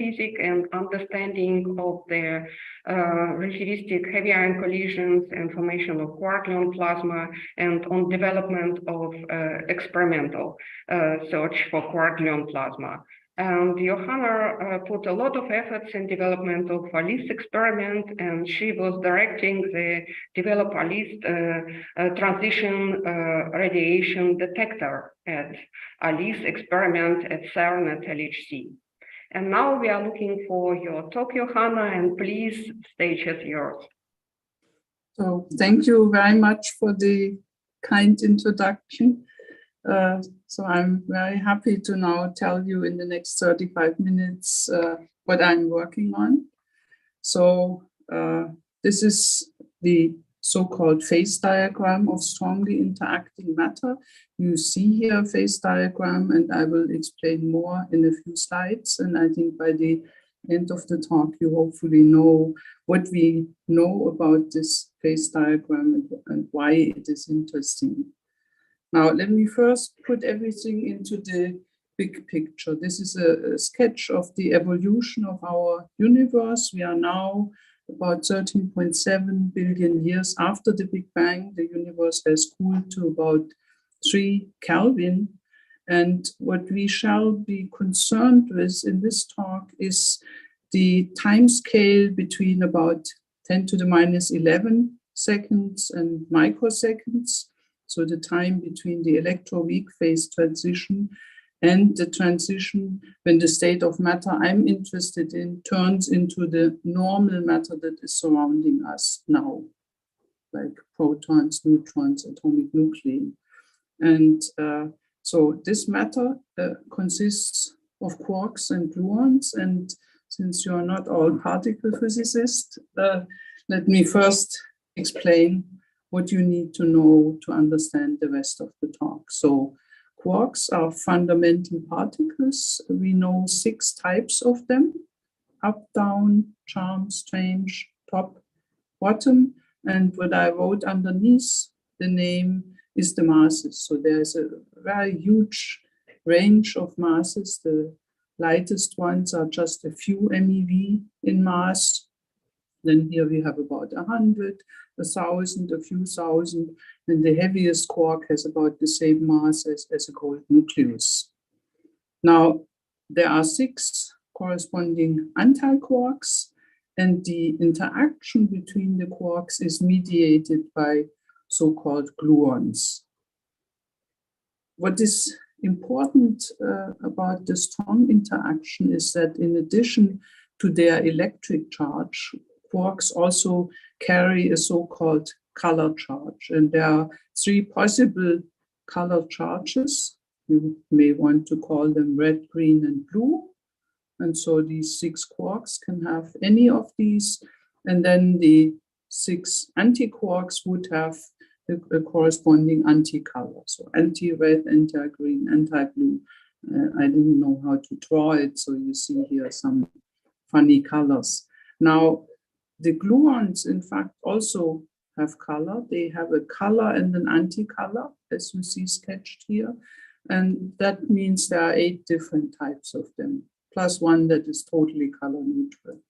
physics and understanding of the relativistic heavy ion collisions and formation of quark-gluon plasma, and on development of experimental search for quark-gluon plasma. And Johanna put a lot of efforts in development of ALICE experiment, and she was directing the develop ALICE transition radiation detector at ALICE experiment at CERN at LHC. And now we are looking for your talk, Johanna, and please, stage is yours. So thank you very much for the kind introduction. So I'm very happy to now tell you in the next 35 minutes what I'm working on. So this is the so-called phase diagram of strongly interacting matter. You see here a phase diagram, and I will explain more in a few slides. And I think by the end of the talk, you hopefully know what we know about this phase diagram and why it is interesting. Now, let me first put everything into the big picture. This is a sketch of the evolution of our universe. We are now about 13.7 billion years after the Big Bang. The universe has cooled to about 3 Kelvin. And what we shall be concerned with in this talk is the time scale between about 10 to the minus 11 seconds and microseconds. So the time between the electroweak phase transition and the transition when the state of matter I'm interested in turns into the normal matter that is surrounding us now, like protons, neutrons, atomic nuclei. And so this matter consists of quarks and gluons. And since you are not all particle physicists, let me first explain what you need to know to understand the rest of the talk. So quarks are fundamental particles. We know 6 types of them: up, down, charm, strange, top, bottom. And what I wrote underneath the name is the masses. So there's a very huge range of masses. The lightest ones are just a few MeV in mass. Then here we have about 100, 1,000, a few thousand, and the heaviest quark has about the same mass as a cold nucleus. Now, there are 6 corresponding antiquarks, and the interaction between the quarks is mediated by so-called gluons. What is important about the strong interaction is that in addition to their electric charge, quarks also carry a so-called color charge. And there are 3 possible color charges. You may want to call them red, green, and blue. And so these 6 quarks can have any of these. And then the 6 antiquarks would have a corresponding anti-color. So anti-red, anti-green, anti-blue. I didn't know how to draw it, so you see here some funny colors. Now, the gluons, in fact, also have color. They have a color and an anti-color, as you see sketched here. And that means there are 8 different types of them, plus 1 that is totally color neutral.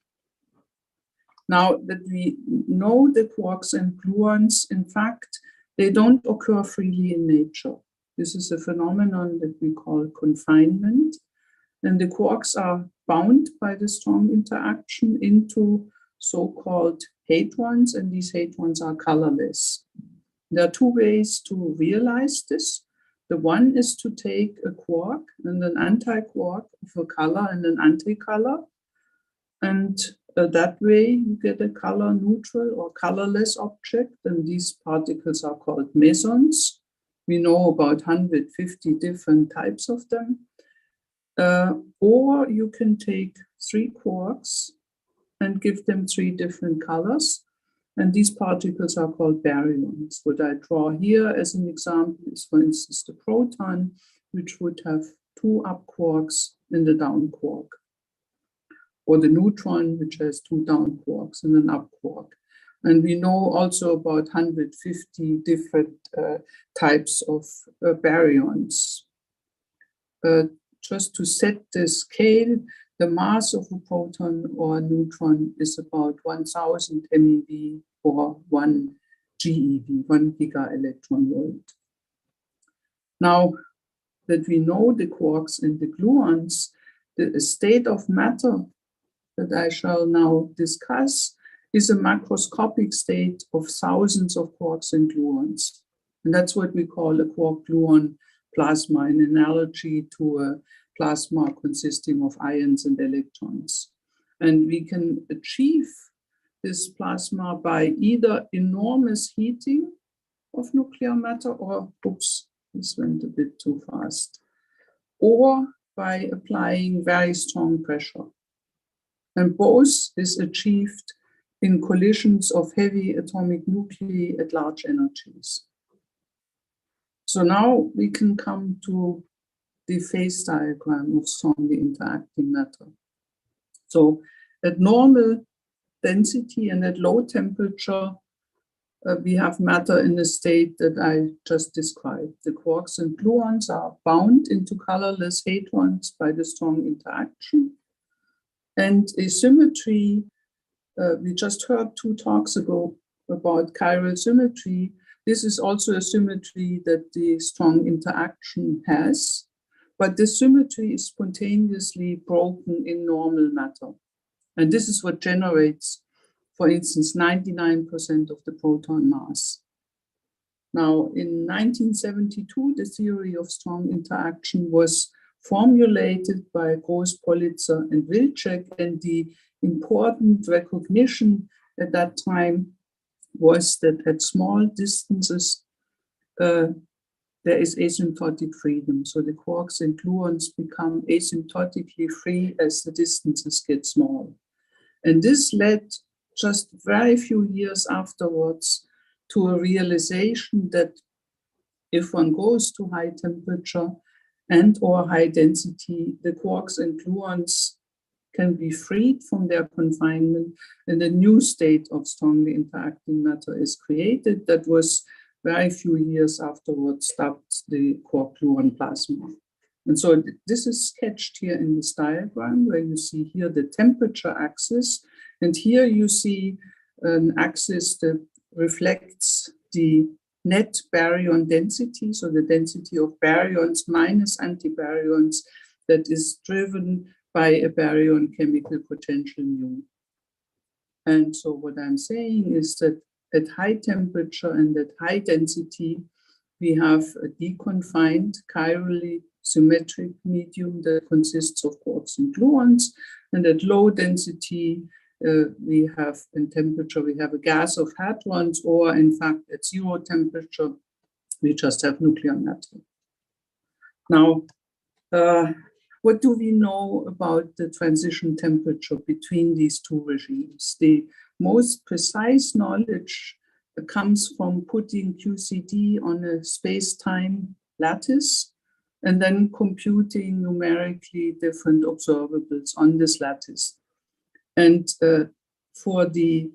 Now that we know the quarks and gluons, in fact, they don't occur freely in nature. This is a phenomenon that we call confinement. And the quarks are bound by the strong interaction into so-called hadrons, and these hadrons are colorless. There are 2 ways to realize this. The one is to take a quark and an anti-quark of a color and an anti-color, and that way you get a color neutral or colorless object, and these particles are called mesons. We know about 150 different types of them. Or you can take 3 quarks and give them 3 different colors. And these particles are called baryons. What I draw here as an example is, for instance, the proton, which would have 2 up quarks and a down quark. Or the neutron, which has 2 down quarks and an up quark. And we know also about 150 different types of baryons. Just to set the scale, the mass of a proton or a neutron is about 1000 MeV or 1 GeV, 1 giga-electron volt. Now that we know the quarks and the gluons, the state of matter that I shall now discuss is a macroscopic state of thousands of quarks and gluons. And that's what we call a quark-gluon plasma, in analogy to a plasma consisting of ions and electrons. And we can achieve this plasma by either enormous heating of nuclear matter, or, oops, this went a bit too fast, or by applying very strong pressure. And both is achieved in collisions of heavy atomic nuclei at large energies. So now we can come to the phase diagram of strongly interacting matter. So at normal density and at low temperature, we have matter in the state that I just described. The quarks and gluons are bound into colorless hadrons by the strong interaction. And asymmetry, we just heard 2 talks ago about chiral symmetry. This is also a symmetry that the strong interaction has, but the symmetry is spontaneously broken in normal matter. And this is what generates, for instance, 99% of the proton mass. Now, in 1972, the theory of strong interaction was formulated by Gross, Politzer, and Wilczek, and the important recognition at that time was that at small distances, there is asymptotic freedom. So the quarks and gluons become asymptotically free as the distances get small. And this led just very few years afterwards to a realization that if one goes to high temperature and or high density, the quarks and gluons can be freed from their confinement, and a new state of strongly interacting matter is created that was very few years afterwards stopped the quark-gluon plasma. And so this is sketched here in this diagram, where you see here the temperature axis, and here you see an axis that reflects the net baryon density, so the density of baryons minus antibaryons, that is driven by a baryon chemical potential mu. And so what I'm saying is that at high temperature and at high density, we have a deconfined chirally symmetric medium that consists of quarks and gluons. And at low density, we have in temperature, we have a gas of hadrons, or in fact, at 0 temperature, we just have nuclear matter. Now, what do we know about the transition temperature between these 2 regimes? The most precise knowledge comes from putting QCD on a space-time lattice and then computing numerically different observables on this lattice. And for the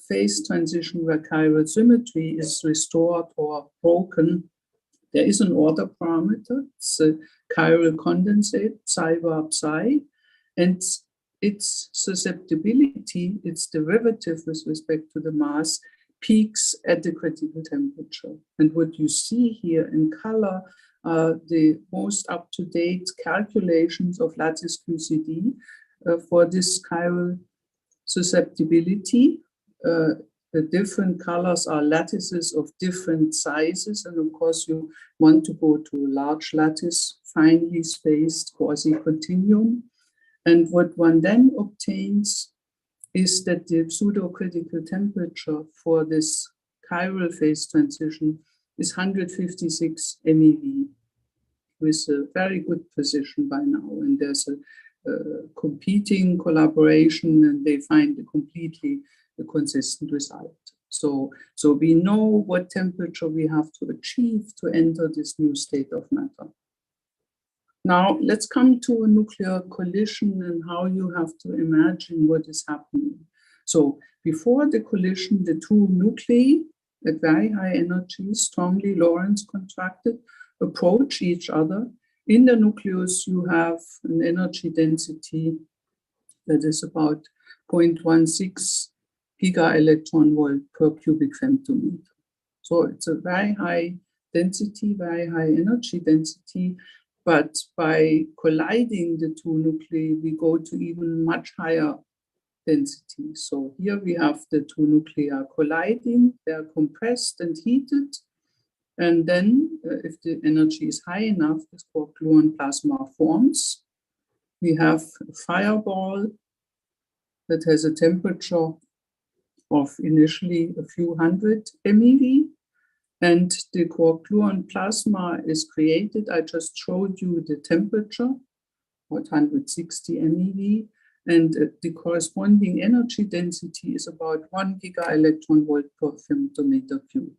phase transition where chiral symmetry is restored or broken, there is an order parameter. It's a chiral condensate, psi bar psi, and its susceptibility, its derivative with respect to the mass, peaks at the critical temperature. And what you see here in color are the most up-to-date calculations of lattice QCD for this chiral susceptibility. The different colors are lattices of different sizes, and of course you want to go to a large lattice, finely spaced quasi-continuum. And what one then obtains is that the pseudo-critical temperature for this chiral phase transition is 156 MeV, with a very good precision by now. And there's a competing collaboration, and they find a completely consistent result. So we know what temperature we have to achieve to enter this new state of matter. Now let's come to a nuclear collision and how you have to imagine what is happening. So before the collision, the 2 nuclei at very high energy, strongly Lorentz contracted, approach each other, In the nucleus, you have an energy density that is about 0.16 giga-electron volt per cubic femtometer. So it's a very high density, very high energy density, but by colliding the two nuclei, we go to even much higher density. So here we have the two nuclei colliding, they are compressed and heated. And then if the energy is high enough, this quark-gluon plasma forms. We have a fireball that has a temperature of initially a few hundred MeV. And the quark-gluon plasma is created. I just showed you the temperature, 160 MeV. And the corresponding energy density is about 1 giga-electron volt per femtometer cubed.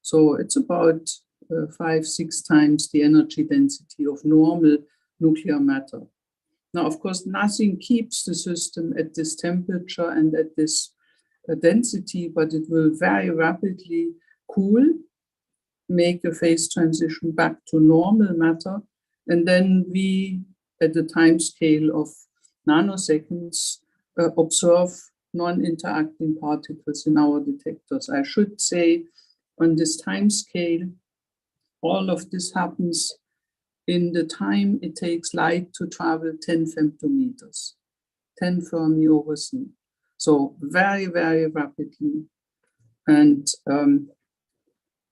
So it's about 5-6 times the energy density of normal nuclear matter. Now, of course, nothing keeps the system at this temperature and at this density, but it will very rapidly cool, make a phase transition back to normal matter. And then we, at the time scale of nanoseconds, observe non-interacting particles in our detectors. I should say, on this time scale, all of this happens in the time it takes light to travel 10 femtometers, 10 Fermi over C. So very, very rapidly. And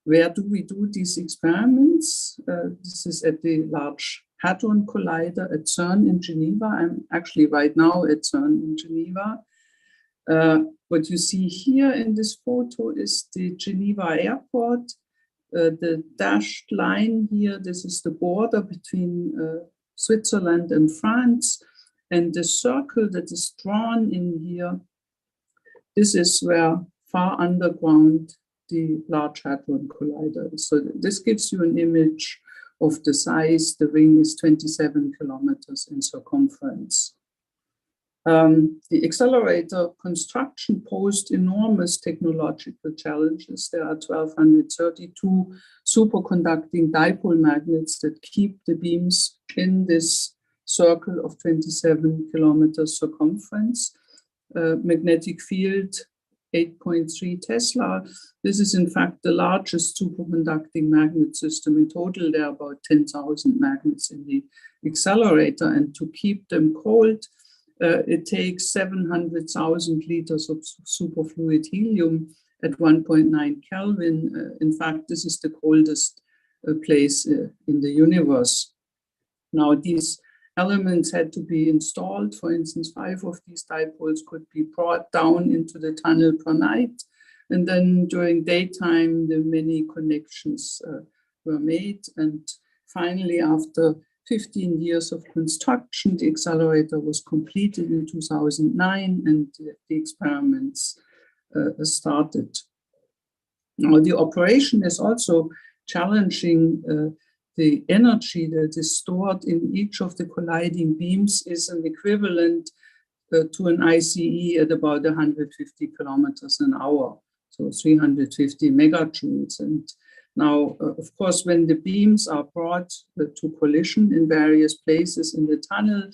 where do we do these experiments? This is at the Large Hadron Collider at CERN in Geneva. I'm actually right now at CERN in Geneva. What you see here in this photo is the Geneva airport. The dashed line here, this is the border between Switzerland and France. And the circle that is drawn in here, this is where far underground the Large Hadron Collider is. So this gives you an image of the size. The ring is 27 kilometers in circumference. The accelerator construction posed enormous technological challenges. There are 1,232 superconducting dipole magnets that keep the beams in this circle of 27 kilometers circumference. Magnetic field, 8.3 Tesla. This is in fact the largest superconducting magnet system. In total, there are about 10,000 magnets in the accelerator, and to keep them cold, it takes 700,000 liters of superfluid helium at 1.9 Kelvin. In fact, this is the coldest place in the universe. Now, these elements had to be installed. For instance, 5 of these dipoles could be brought down into the tunnel per night. And then during daytime, the many connections were made. And finally, after 15 years of construction, the accelerator was completed in 2009 and the experiments started. Now, the operation is also challenging. The energy that is stored in each of the colliding beams is an equivalent to an ICE at about 150 kilometers an hour, so 350 megajoules. And now, of course, when the beams are brought to collision in various places in the tunnel,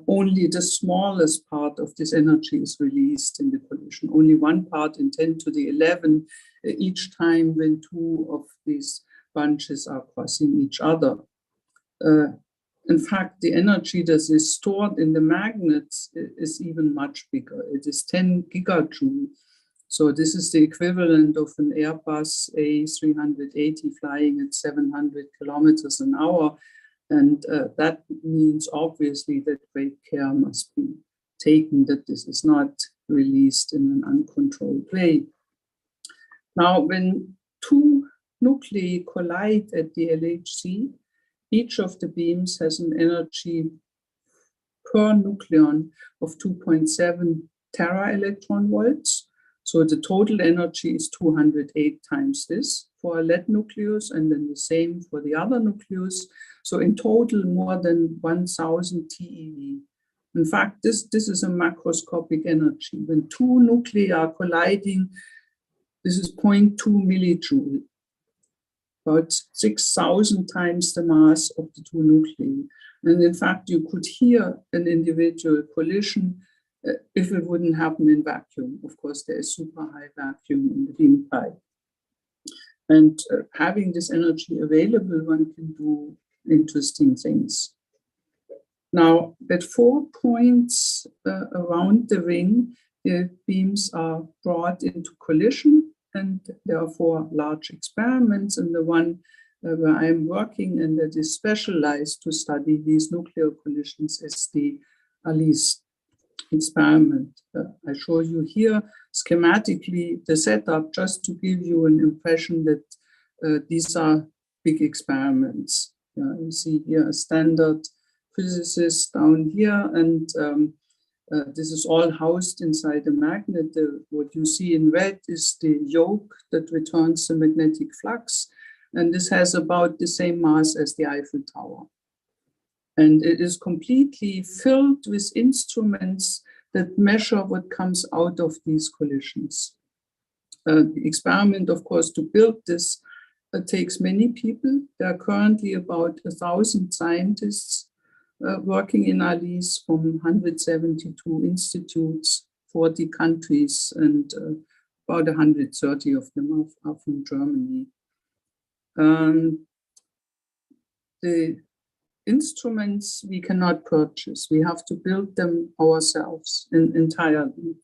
only the smallest part of this energy is released in the collision. Only one part in 10 to the 11 each time when 2 of these bunches are crossing each other. In fact, the energy that is stored in the magnets is even much bigger. It is 10 gigajoule. So this is the equivalent of an Airbus A380 flying at 700 kilometers an hour. And that means obviously that great care must be taken that this is not released in an uncontrolled way. Now, when 2 nuclei collide at the LHC, each of the beams has an energy per nucleon of 2.7 tera electron volts. So the total energy is 208 times this for a lead nucleus, and then the same for the other nucleus. So in total, more than 1,000 TeV. In fact, this is a macroscopic energy. When 2 nuclei are colliding, this is 0.2 millijoule. about 6,000 times the mass of the two nuclei. And in fact, you could hear an individual collision if it wouldn't happen in vacuum. Of course, there is super high vacuum in the beam pipe. And having this energy available, one can do interesting things. Now, at 4 points around the ring, the beams are brought into collision, and there are 4 large experiments, and the one where I'm working and that is specialized to study these nuclear collisions is the ALICE experiment. I show you here schematically the setup just to give you an impression that these are big experiments. You see here a standard physicist down here, and this is all housed inside a magnet. What you see in red is the yoke that returns the magnetic flux, and this has about the same mass as the Eiffel Tower. And it is completely filled with instruments that measure what comes out of these collisions. The experiment, of course, to build this takes many people. There are currently about 1,000 scientists working in ALICE from 172 institutes, 40 countries, and about 130 of them are from Germany. The instruments we cannot purchase. We have to build them ourselves entirely,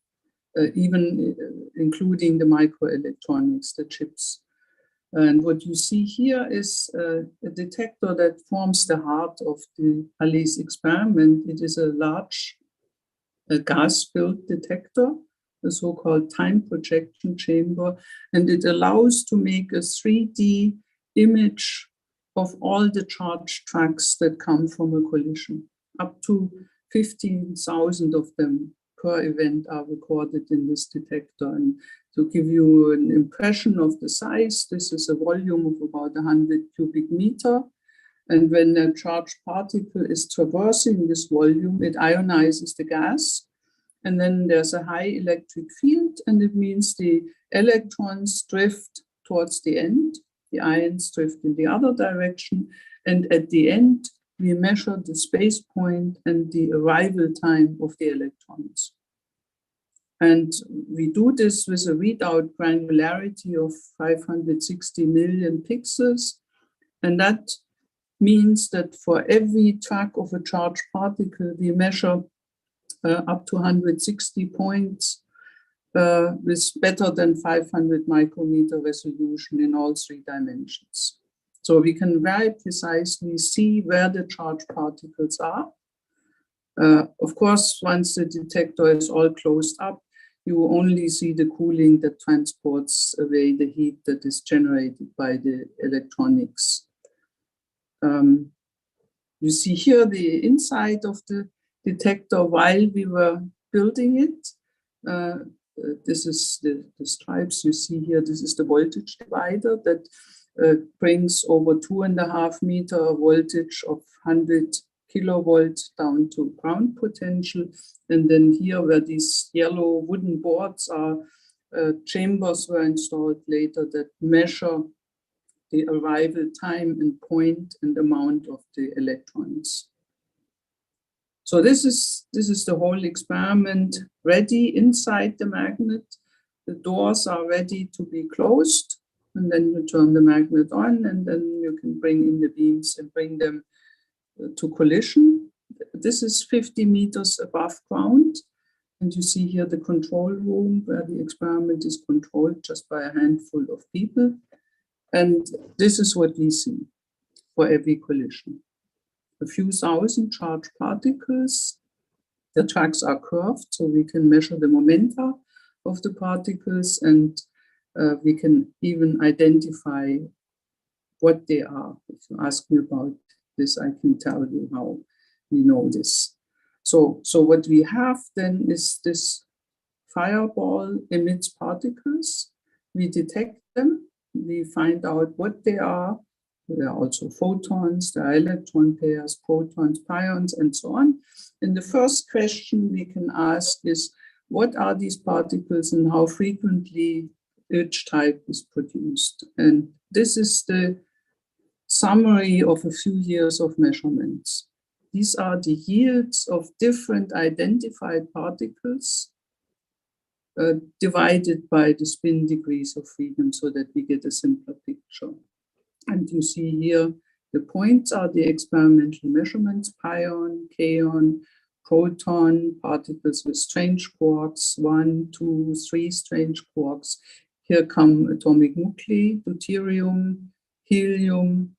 even including the microelectronics, the chips. And what you see here is a detector that forms the heart of the ALICE experiment. It is a large gas-filled detector, the so-called time projection chamber, and it allows to make a 3D image of all the charge tracks that come from a collision. Up to 15,000 of them per event are recorded in this detector. And to give you an impression of the size, this is a volume of about 100 cubic meter. And when a charged particle is traversing this volume, it ionizes the gas. And then there's a high electric field, and it means the electrons drift towards the end. The ions drift in the other direction. And at the end, we measure the space point and the arrival time of the electrons. And we do this with a readout granularity of 560 million pixels. And that means that for every track of a charged particle, we measure up to 160 points with better than 500 micrometer resolution in all 3 dimensions. So we can very precisely see where the charged particles are. Of course, once the detector is all closed up, you only see the cooling that transports away the heat that is generated by the electronics. You see here the inside of the detector while we were building it. This is the stripes you see here. This is the voltage divider that brings over 2.5 meter voltage of 100 kilovolt down to ground potential. And then here where these yellow wooden boards are, chambers were installed later that measure the arrival time and point and amount of the electrons. So this is the whole experiment ready inside the magnet. The doors are ready to be closed, and then you turn the magnet on, and then you can bring in the beams and bring them to collision. This is 50 meters above ground, and you see here the control room where the experiment is controlled just by a handful of people. And this is what we see for every collision. A few thousand charged particles. The tracks are curved, so we can measure the momenta of the particles, and we can even identify what they are. If you ask me about this, I can tell you how we know this. So what we have then is this fireball emits particles. We detect them. We find out what they are. There are also photons, there are electron pairs, protons, pions, and so on. And the first question we can ask is, what are these particles and how frequently each type is produced? And this is the summary of a few years of measurements. These are the yields of different identified particles divided by the spin degrees of freedom so that we get a simpler picture. And you see here, the points are the experimental measurements: pion, kaon, proton, particles with strange quarks, 1, 2, 3 strange quarks. Here come atomic nuclei, deuterium, helium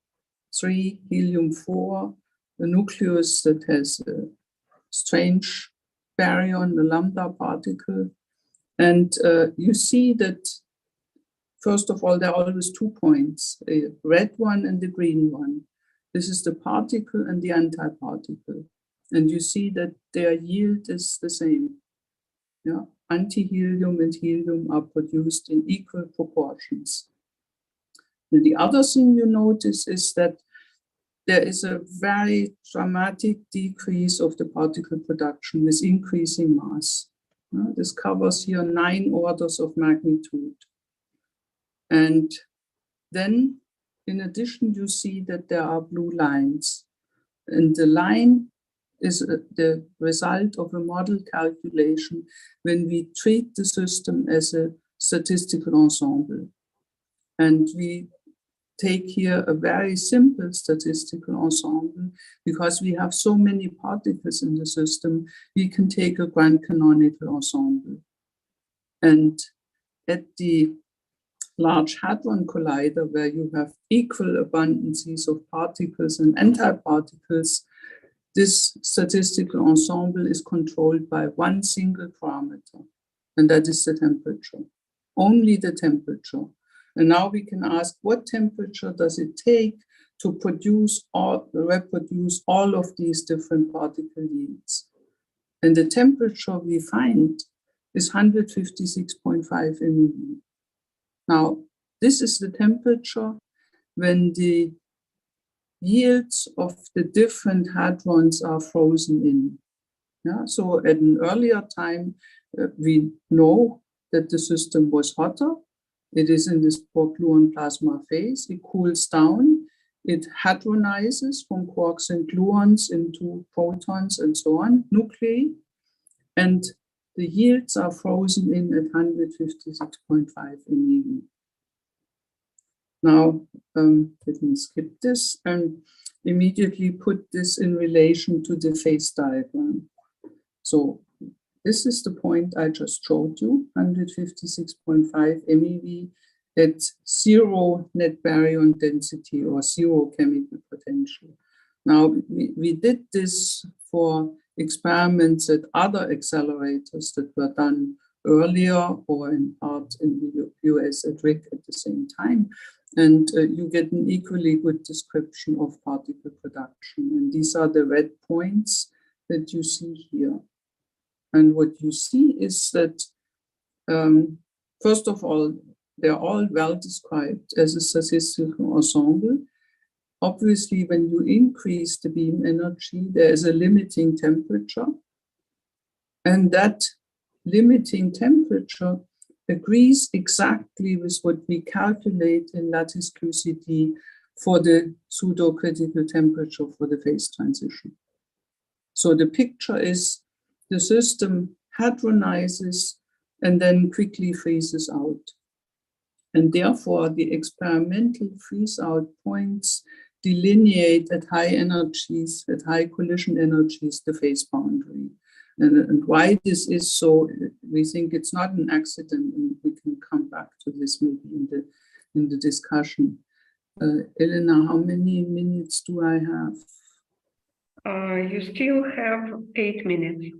3, helium 4, a nucleus that has a strange baryon, the lambda particle. And you see that, first of all, there are always 2 points, a red one and the green one. This is the particle and the antiparticle. And you see that their yield is the same. Yeah? Antihelium and helium are produced in equal proportions. And the other thing you notice is that there is a very dramatic decrease of the particle production with increasing mass. This covers here 9 orders of magnitude. And then, in addition, you see that there are blue lines. And the line is the result of a model calculation when we treat the system as a statistical ensemble. And we take here a very simple statistical ensemble because we have so many particles in the system, we can take a grand canonical ensemble. And at the Large Hadron Collider, where you have equal abundances of particles and antiparticles, this statistical ensemble is controlled by one single parameter, and that is the temperature, only the temperature. And now we can ask, what temperature does it take to reproduce all of these different particle yields? And the temperature we find is 156.5 MeV. Now, this is the temperature when the yields of the different hadrons are frozen in. Yeah? So at an earlier time, we know that the system was hotter. It is in this quark-gluon plasma phase. It cools down. It hadronizes from quarks and gluons into protons and so on, nuclei. And the yields are frozen in at 156.5 MeV. Now, let me skip this and immediately put this in relation to the phase diagram. So this is the point I just showed you, 156.5 MeV at 0 net baryon density or 0 chemical potential. Now, we did this for experiments at other accelerators that were done earlier or in part in the US at RIC at the same time. And you get an equally good description of particle production. And these are the red points that you see here. And what you see is that, first of all, they're all well described as a statistical ensemble. Obviously, when you increase the beam energy, there is a limiting temperature. And that limiting temperature agrees exactly with what we calculate in lattice QCD for the pseudo-critical temperature for the phase transition. So the picture is the system hadronizes and then quickly freezes out. And therefore, the experimental freeze-out points delineate at high energies, at high collision energies, the phase boundary. And why this is so, we think it's not an accident, and we can come back to this maybe in the discussion. Elena, how many minutes do I have? You still have 8 minutes.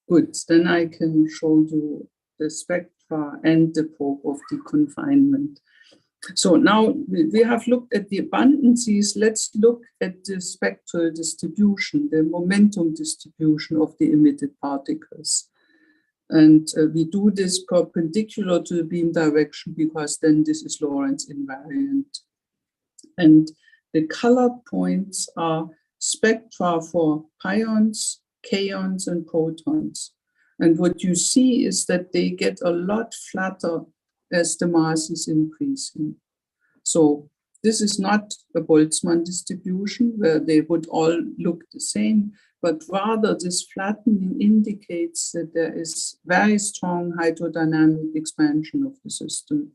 Good, then I can show you the spectra and the probe of deconfinement. So now we have looked at the abundances. Let's look at the spectral distribution, the momentum distribution of the emitted particles. And we do this perpendicular to the beam direction because then this is Lorentz invariant. And the colored points are spectra for pions, kaons, and protons. And what you see is that they get a lot flatter as the mass is increasing. So this is not a Boltzmann distribution where they would all look the same, but rather this flattening indicates that there is very strong hydrodynamic expansion of the system.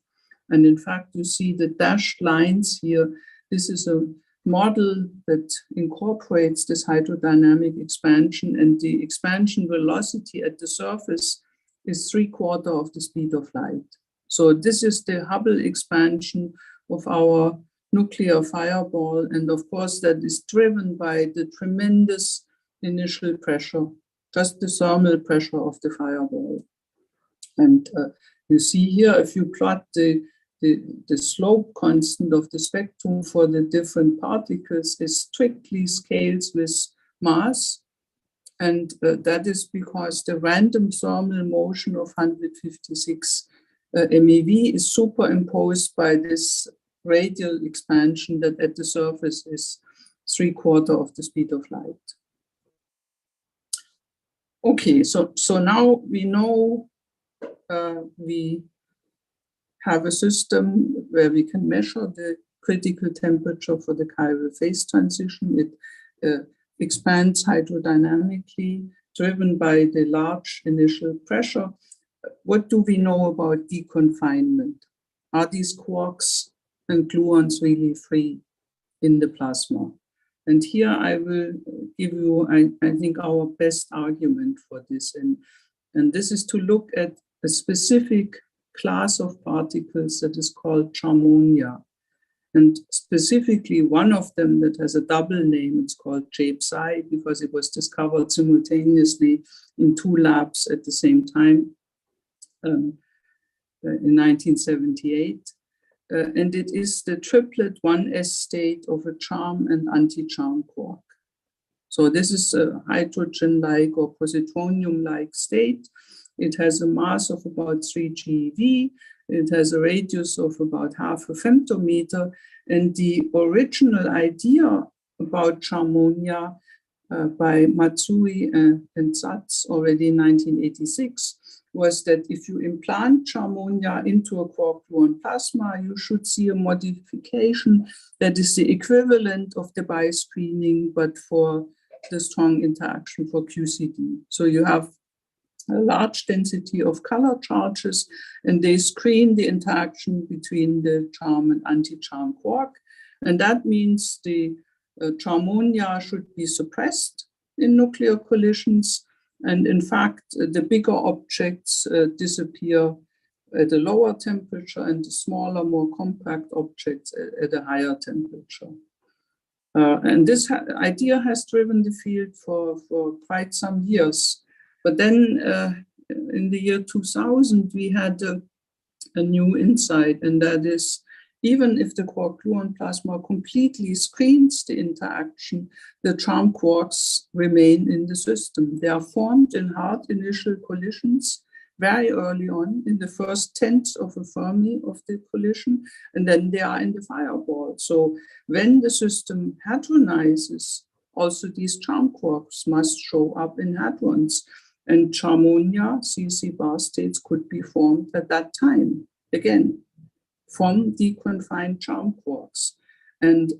And in fact, you see the dashed lines here. This is a model that incorporates this hydrodynamic expansion, and the expansion velocity at the surface is 3/4 of the speed of light. So this is the Hubble expansion of our nuclear fireball. And of course, that is driven by the tremendous initial pressure, just the thermal pressure of the fireball. And you see here, if you plot the slope constant of the spectrum for the different particles, is strictly scales with mass. And that is because the random thermal motion of 156 MeV is superimposed by this radial expansion that at the surface is 3/4 of the speed of light. Okay, so now we know we have a system where we can measure the critical temperature for the chiral phase transition. It expands hydrodynamically, driven by the large initial pressure. What do we know about deconfinement? Are these quarks and gluons really free in the plasma? And here I will give you, I think, our best argument for this. And this is to look at a specific class of particles that is called charmonia. And specifically one of them that has a double name, it's called J-psi, because it was discovered simultaneously in 2 labs at the same time in 1978. And it is the triplet 1s state of a charm and anti-charm quark. So this is a hydrogen-like or positronium-like state. It has a mass of about 3 GeV. It has a radius of about half a femtometer. And the original idea about charmonia by Matsui and Satz already in 1986 was that if you implant charmonia into a quark-gluon plasma, you should see a modification that is the equivalent of the bi-screening, but for the strong interaction for QCD. So you have a large density of color charges, and they screen the interaction between the charm and anti-charm quark. And that means the charmonia should be suppressed in nuclear collisions. And in fact, the bigger objects disappear at a lower temperature, and the smaller, more compact objects at a higher temperature. And this idea has driven the field for quite some years. But then in the year 2000, we had a new insight, and that is, even if the quark-gluon plasma completely screens the interaction, the charm quarks remain in the system. They are formed in hard initial collisions very early on, in the first tenths of a Fermi of the collision, and then they are in the fireball. So when the system hadronizes, also these charm quarks must show up in hadrons. And charmonia, CC bar states, could be formed at that time, again, from deconfined charm quarks. And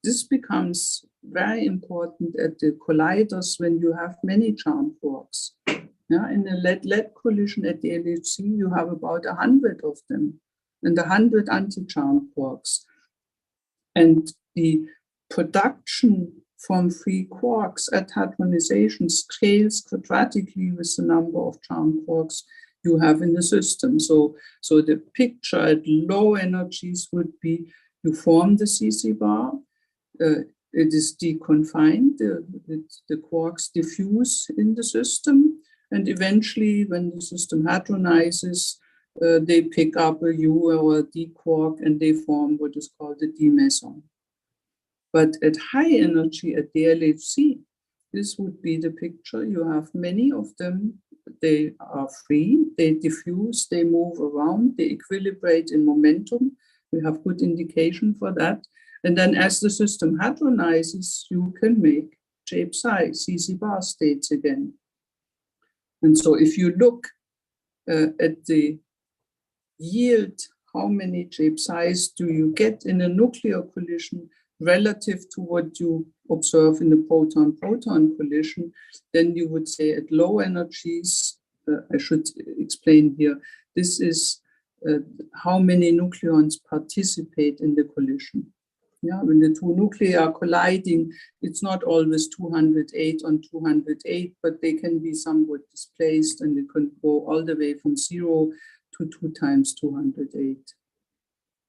this becomes very important at the colliders when you have many charm quarks. Yeah, in a lead-lead collision at the LHC, you have about 100 of them, and 100 anti-charm quarks. And the production from free quarks at hadronization scales quadratically with the number of charm quarks you have in the system. So the picture at low energies would be, you form the CC bar, it is deconfined, the quarks diffuse in the system, and eventually when the system hadronizes, they pick up a U or a D quark and they form what is called a D meson. But at high energy at the LHC, this would be the picture. You have many of them. They are free, they diffuse, they move around, they equilibrate in momentum. We have good indication for that. And then as the system hadronizes, you can make J-psi, CC bar states again. And so if you look at the yield, how many shape size do you get in a nuclear collision relative to what you observe in the proton-proton collision, then you would say at low energies, I should explain here, this is how many nucleons participate in the collision. Yeah, when the two nuclei are colliding, it's not always 208 on 208, but they can be somewhat displaced, and they can go all the way from 0 to 2 times 208.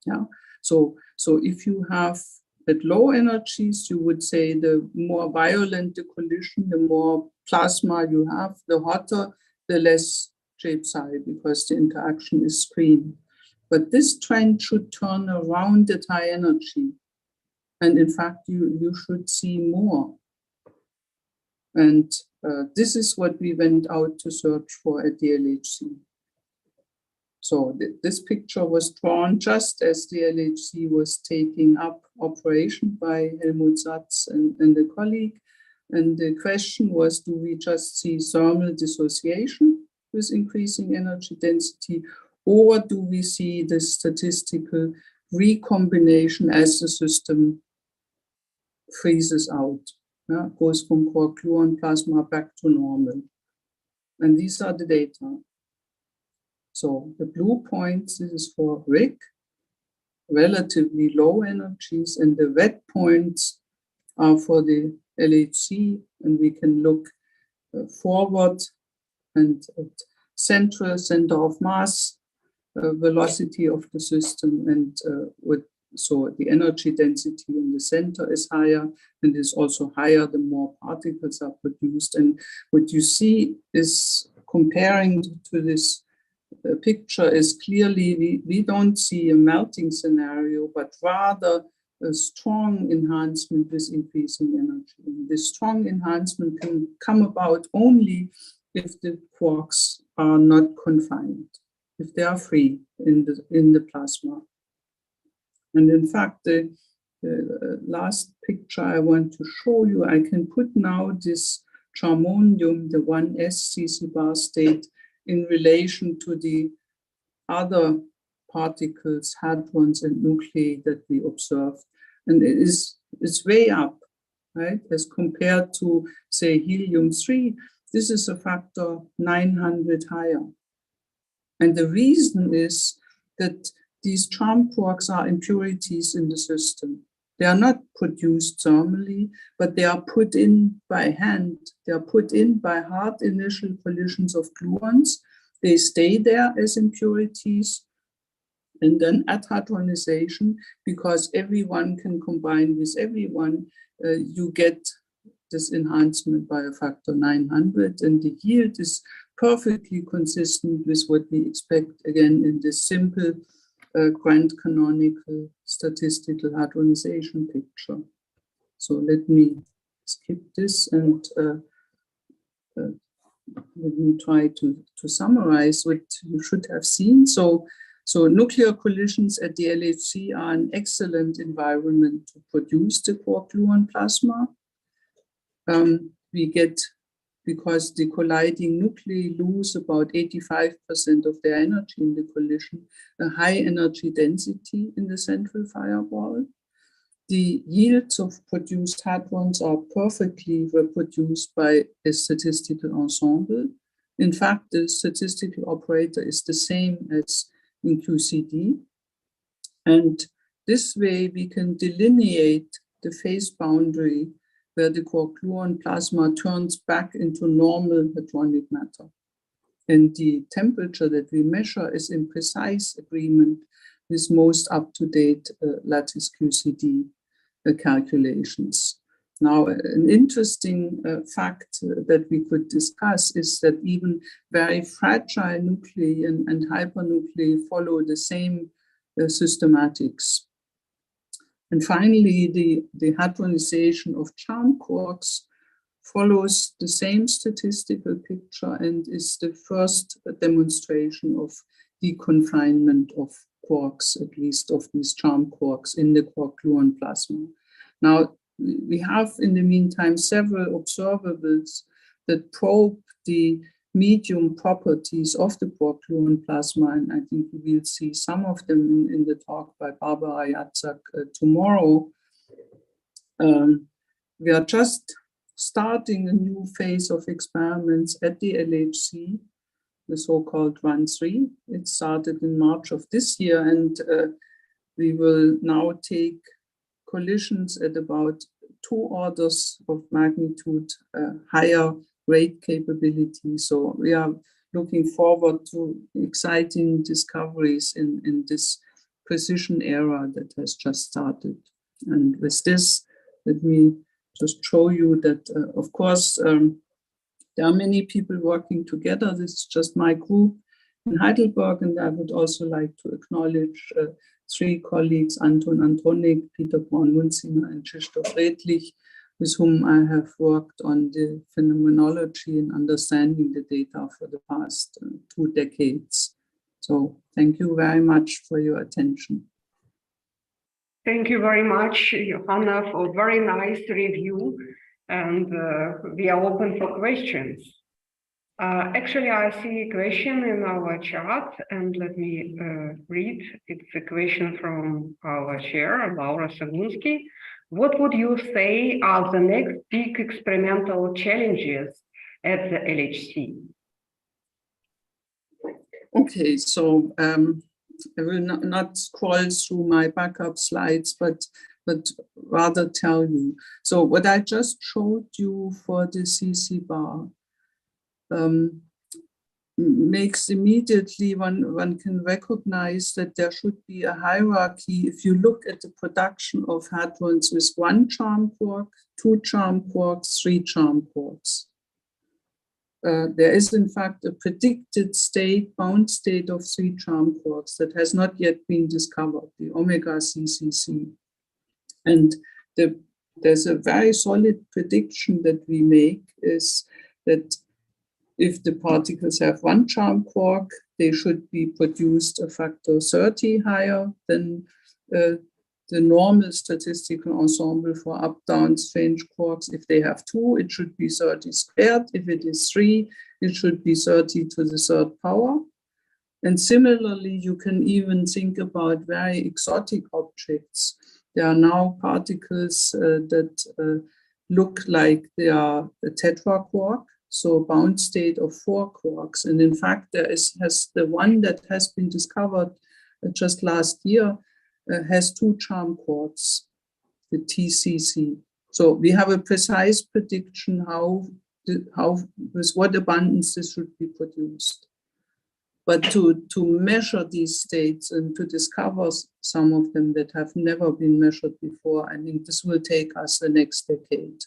Yeah, so if you have at low energies, you would say the more violent the collision, the more plasma you have, the hotter, the less shape size, because the interaction is screened. But this trend should turn around at high energy. And in fact, you should see more. And this is what we went out to search for at the LHC. So this picture was drawn just as the LHC was taking up operation by Helmut Satz and a colleague. And the question was, do we just see thermal dissociation with increasing energy density, or do we see the statistical recombination as the system freezes out, goes from quark-gluon plasma back to normal? And these are the data. So the blue points, this is for RIC, relatively low energies, and the red points are for the LHC, and we can look forward and at center of mass, velocity of the system, and so the energy density in the center is higher, and is also higher the more particles are produced. And what you see is, comparing to this picture, is clearly we don't see a melting scenario, but rather a strong enhancement with increasing energy. And this strong enhancement can come about only if the quarks are not confined, if they are free in the plasma. And in fact, the last picture I want to show you, I can put now this charmonium, the 1s CC bar state, in relation to the other particles, hadrons and nuclei that we observed. And it's way up, right? As compared to, say, helium-3, this is a factor 900 higher. And the reason is that these charm quarks are impurities in the system. They are not produced thermally, but they are put in by hand. They are put in by hard initial collisions of gluons. They stay there as impurities. And then at hadronization, because everyone can combine with everyone, you get this enhancement by a factor 900. And the yield is perfectly consistent with what we expect, again, in this simple grand canonical statistical hadronization picture. So let me skip this and let me try to summarize what you should have seen. So nuclear collisions at the LHC are an excellent environment to produce the quark-gluon plasma. We get, because the colliding nuclei lose about 85% of their energy in the collision, a high energy density in the central firewall. The yields of produced hadrons are perfectly reproduced by a statistical ensemble. In fact, the statistical operator is the same as in QCD. And this way we can delineate the phase boundary where the quark-gluon plasma turns back into normal hadronic matter. And the temperature that we measure is in precise agreement with most up-to-date lattice QCD calculations. Now, an interesting fact that we could discuss is that even very fragile nuclei and hypernuclei follow the same systematics. And finally, the hadronization of charm quarks follows the same statistical picture and is the first demonstration of deconfinement of quarks, at least of these charm quarks in the quark-gluon plasma. Now, we have in the meantime several observables that probe the medium properties of the quark-gluon plasma, and I think we will see some of them in the talk by Barbara Jacek tomorrow. We are just starting a new phase of experiments at the LHC, the so-called Run-3. It started in March of this year, and we will now take collisions at about 2 orders of magnitude higher rate capability. So we are looking forward to exciting discoveries in this precision era that has just started. And with this, let me just show you that, of course, there are many people working together. This is just my group in Heidelberg, and I would also like to acknowledge 3 colleagues, Anton Antonik, Peter Braun-Munzinger, and Krzysztof Redlich, with whom I have worked on the phenomenology and understanding the data for the past 2 decades. So thank you very much for your attention. Thank you very much, Johanna, for a very nice review, and we are open for questions. Actually, I see a question in our chat, and let me read. It's a question from our chair, Laura Sagunsky. What would you say are the next big experimental challenges at the LHC? Okay, so I will not scroll through my backup slides, but rather tell you. So what I just showed you for the CC bar makes immediately one can recognize that there should be a hierarchy. If you look at the production of hadrons with 1 charm quark, 2 charm quarks, 3 charm quarks. There is in fact a predicted state, bound state of 3 charm quarks that has not yet been discovered, the omega CCC. And there's a very solid prediction that we make is that if the particles have 1 charm quark, they should be produced a factor 30 higher than the normal statistical ensemble for up-down strange quarks. If they have 2, it should be 30 squared. If it is 3, it should be 30 to the 3rd power. And similarly, you can even think about very exotic objects. There are now particles that look like they are a tetraquark, so bound state of 4 quarks. And in fact, has the one that has been discovered just last year has 2 charm quarks, the TCC. So we have a precise prediction how with what abundance this should be produced. But to measure these states and to discover some of them that have never been measured before, I think this will take us the next decade.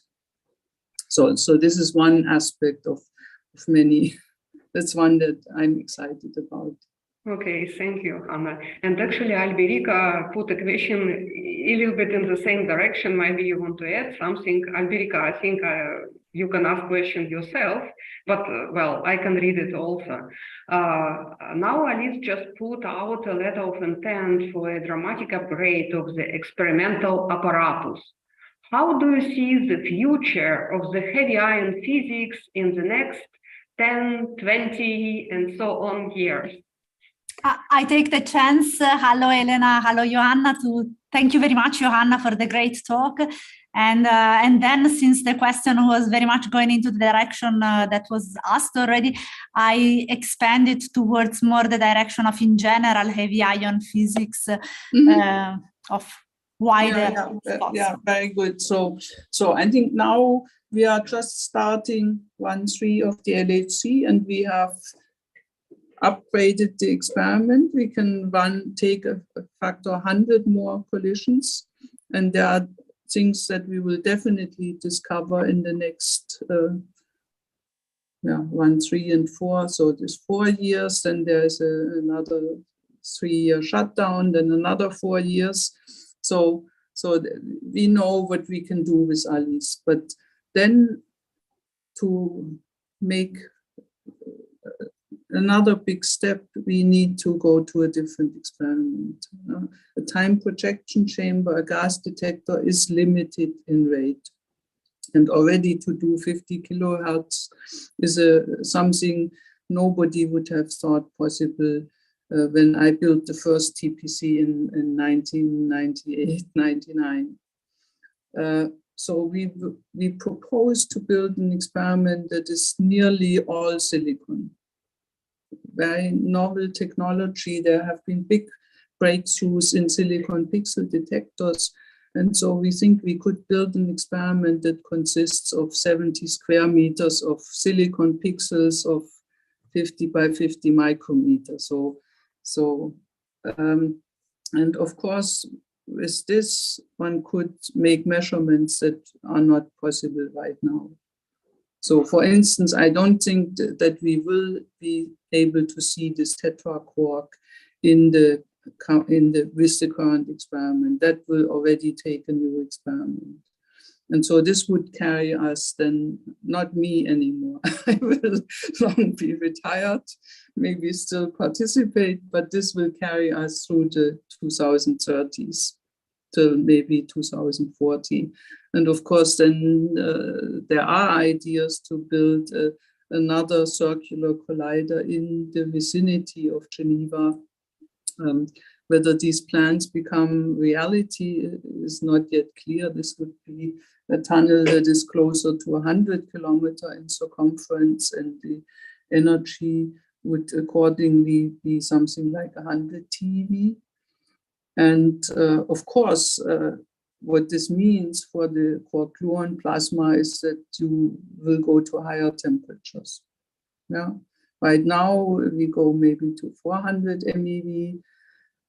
So this is one aspect of many. That's one that I'm excited about. Okay, thank you, Anna. And actually, Alberica put a question a little bit in the same direction. Maybe you want to add something. Alberica, I think you can ask questions yourself, but well, I can read it also. Now Alice just put out a letter of intent for a dramatic upgrade of the experimental apparatus. How do you see the future of the heavy ion physics in the next 10, 20, and so on years? I take the chance. Hello, Elena. Hello, Johanna. To thank you very much, Johanna, for the great talk. And then, since the question was very much going into the direction that was asked already, I expanded towards more the direction of, in general, heavy ion physics of wider. Yeah, very good. So I think now we are just starting 1/3 of the LHC, and we have upgraded the experiment. We can take a factor 100 more collisions, and there are things that we will definitely discover in the next 1, 3, and 4. So there's 4 years, then there's another 3-year shutdown, then another 4 years. So we know what we can do with ALICE, but then to make another big step, we need to go to a different experiment. A time projection chamber, a gas detector is limited in rate. And already to do 50 kilohertz is something nobody would have thought possible when I built the first TPC in 1998, 99. So we proposed to build an experiment that is nearly all silicon. Very novel technology. There have been big breakthroughs in silicon pixel detectors. And so we think we could build an experiment that consists of 70 square meters of silicon pixels of 50 by 50 micrometers. And of course, with this, one could make measurements that are not possible right now. So for instance, I don't think that we will be able to see this tetra quark with the current experiment. That will already take a new experiment. And so this would carry us then, not me anymore. I will long be retired, maybe still participate, but this will carry us through the 2030s till maybe 2040. And of course, then there are ideas to build another circular collider in the vicinity of Geneva. Whether these plans become reality is not yet clear. This would be a tunnel that is closer to 100 kilometers in circumference, and the energy would accordingly be something like 100 TeV. And of course, what this means for the quark-gluon plasma is that you will go to higher temperatures. Yeah. Right now, we go maybe to 400 MeV.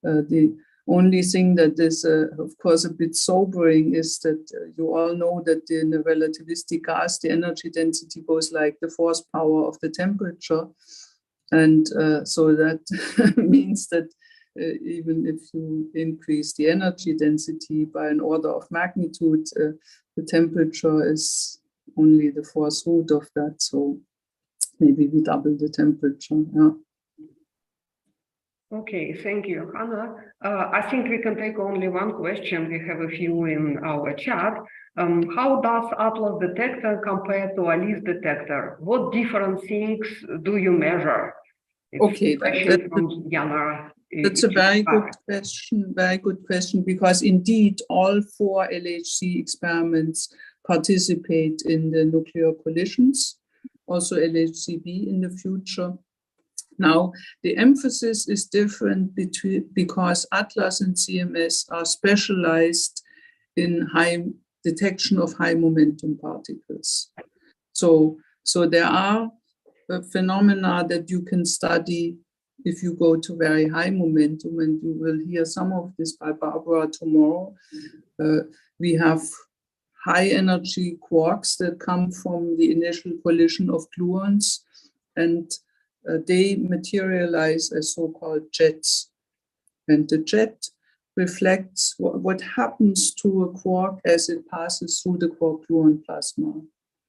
The only thing that is, of course, a bit sobering is that you all know that in a relativistic gas, the energy density goes like the force power of the temperature. And so that means that even if you increase the energy density by an order of magnitude, the temperature is only the fourth root of that. So maybe we double the temperature. Yeah. Okay, thank you, Hannah. I think we can take only one question. We have a few in our chat. How does Atlas detector compare to ALICE detector? What different things do you measure? Okay, that's a very good question, because indeed all 4 LHC experiments participate in the nuclear collisions, also LHCb in the future. Now, the emphasis is different because Atlas and CMS are specialized in high detection of high momentum particles. So there are phenomena that you can study if you go to very high momentum, and you will hear some of this by Barbara tomorrow. We have high energy quarks that come from the initial collision of gluons, and they materialize as so-called jets. And the jet reflects what happens to a quark as it passes through the quark-gluon plasma.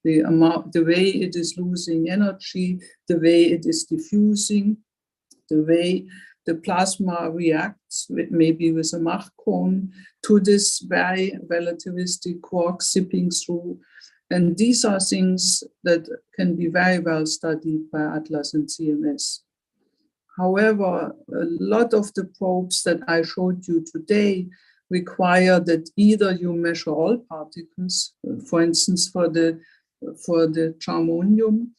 The way it is losing energy, the way it is diffusing, the way the plasma reacts, maybe with a Mach cone, to this very relativistic quark zipping through. And these are things that can be very well studied by Atlas and CMS. However, a lot of the probes that I showed you today require that either you measure all particles, for instance, for the germanium,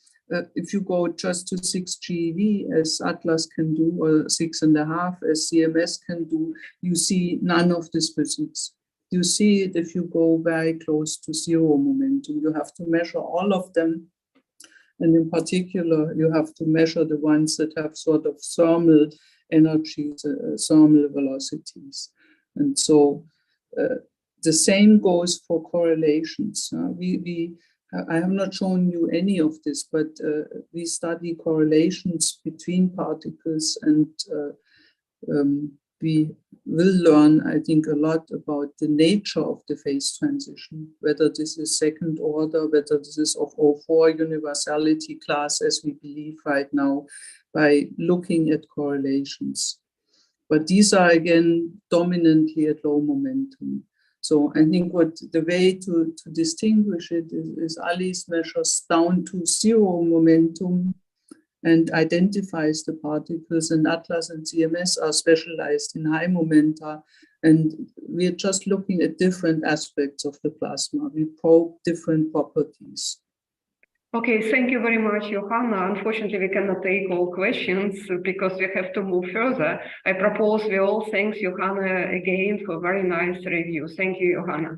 if you go just to 6 GeV, as Atlas can do, or 6.5 as CMS can do, you see none of this physics. You see it if you go very close to zero momentum. You have to measure all of them. And in particular, you have to measure the ones that have sort of thermal energies, thermal velocities. And so the same goes for correlations. I have not shown you any of this, but we study correlations between particles, and we will learn, I think, a lot about the nature of the phase transition, whether this is second order, whether this is of O4 universality class, as we believe right now, by looking at correlations. But these are, again, dominantly at low momentum. So I think what the way to distinguish it is Alice measures down to 0 momentum and identifies the particles, and Atlas and CMS are specialized in high momenta. And we're just looking at different aspects of the plasma. We probe different properties. Okay, thank you very much, Johanna. Unfortunately, we cannot take all questions because we have to move further. I propose we all thank Johanna again for very nice review. Thank you, Johanna.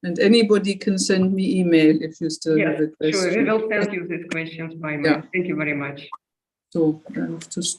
And anybody can send me email if you still have a question. Sure, we will send you these questions by mail. Yeah. Thank you very much. So I have to stop.